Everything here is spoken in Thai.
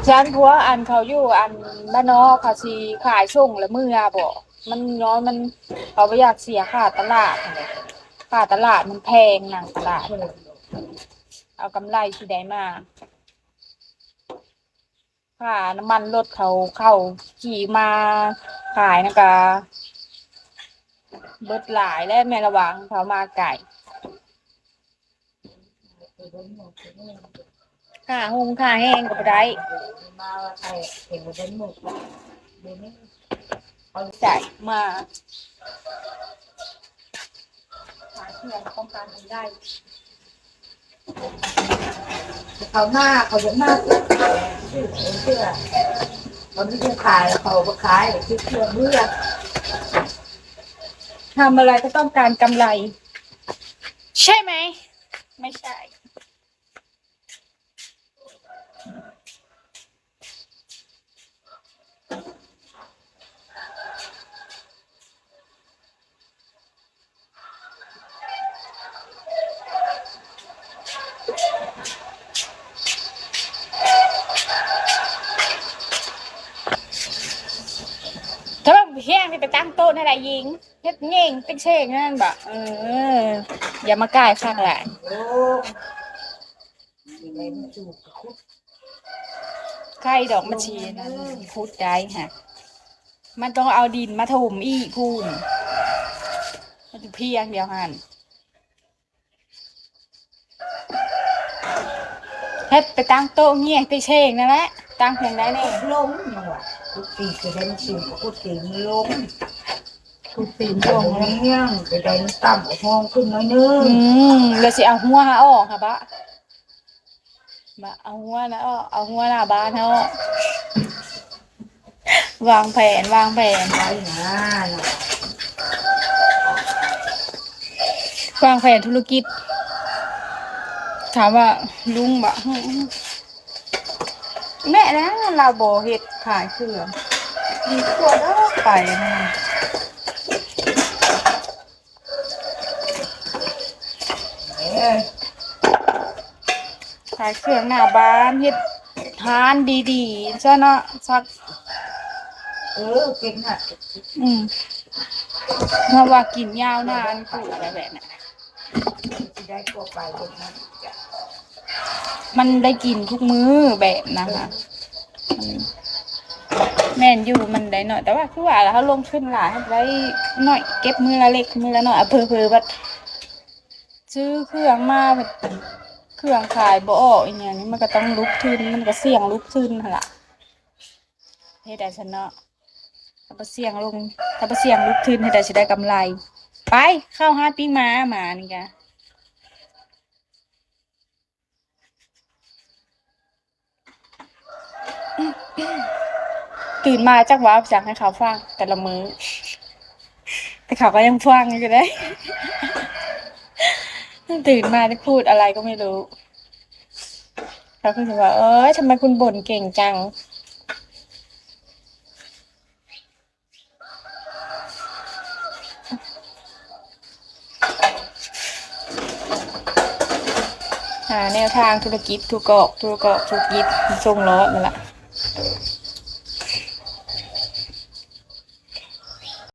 ฉันพัวอันเขาอยู่อันบ้านนอกเขาสิขายส่งและมือบ่มันน้อยมันเขาไม่อยากเสียค่าตลาดนั่นแหละค่าตลาดมันแพงหนังตลาดเอากำไรที่ได้มาค่าน้ำมันรถเขาเข้าขี่มาขายนะกะเบิดหลายและแม่ระวังเขามาไก่ค่าหุงค่าแห้งก็บ่ได้มาว่าใครเห็นเป็นหมกเดี๋ยวนี้จ่ายมาหาเพื่อนต้องการทำได้เขาหน้าเขาจะหน้าเชื่อคนที่จะขายเขาก็ขายเชื่อเมื่อทำอะไรก็ต้องการกำไรใช่ไหมไม่ใช่ถ้าแบบแห้งไปตั้งโต๊ะนั่นแหละยิงเฮ็ดเง่งเป็นเช่งนั่นแบบอย่ามาใกล้ข้างหลังโอ้ยเลยมันจูบคุดใครดอกมะชีนั้นพูดได้ฮะมันต้องเอาดินมาถมอีกพูนมันจะเพียงเดียวหันเฮ็ดไปตั้งโต๊ะเงี้ยงเป็นเช่งนั่นแหละตั้งเพียงได้แน่ล้มนี่ว่ะคุดตีคือได้มันจูบคุดตีมันล้มคุดตีมันลงแล้วเนี่ยไปได้มันต่ำห้องขึ้นน้อยนึงแล้วสิเอาหัวหาออกค่ะบะเอาหัวนะเอาหัวหน้าบ้านเฮาวางแผนวางแผนไปนะวางแผนธุรกิจถามว่าลุงบะแม่นะเราโบเฮ็ดขายเครื่องมีขวดไปนะขายเครื่องหน้าบ้านเฮ็ดทานดีๆซะเนาะสักเก่งอ่ะเพราะว่ากินยาวนานกูอะไรแบบนั้นได้ตัวไปตรงนั้นมันได้กินทุกมื้อแบบนะคะแม่นอยู่มันได้หน่อยแต่ว่าคือว่าเขาลงทุนหลายได้หน่อยเก็บมือละเล็กมือละหน่อยเพิ่ๆบัดซื้อเครื่องมาแบบเครื่องขายบ่ออกอย่างเงี้ยมันก็ต้องลุกทุนมันก็เสี่ยงลุกทุนหั่นล่ะเฮ็ดได้ซะเนาะถ้าบ่เสี่ยงลงถ้าบ่เสี่ยงลุกทุนเฮ็ดได้สิได้กำไรไปเข้าหาปิ้งม้ามานี่กะตื่นมาจักว่าอยากให้เขาฟังแต่ละมื้อแต่เขาก็ยังฟังอยู่ได้ตื่นมาได้พูดอะไรก็ไม่รู้เขาก็จะว่าทำไมคุณบ่นเก่งจังหาแนวทางธุรกิจธุรกิจส่งล้อนั่นแหละ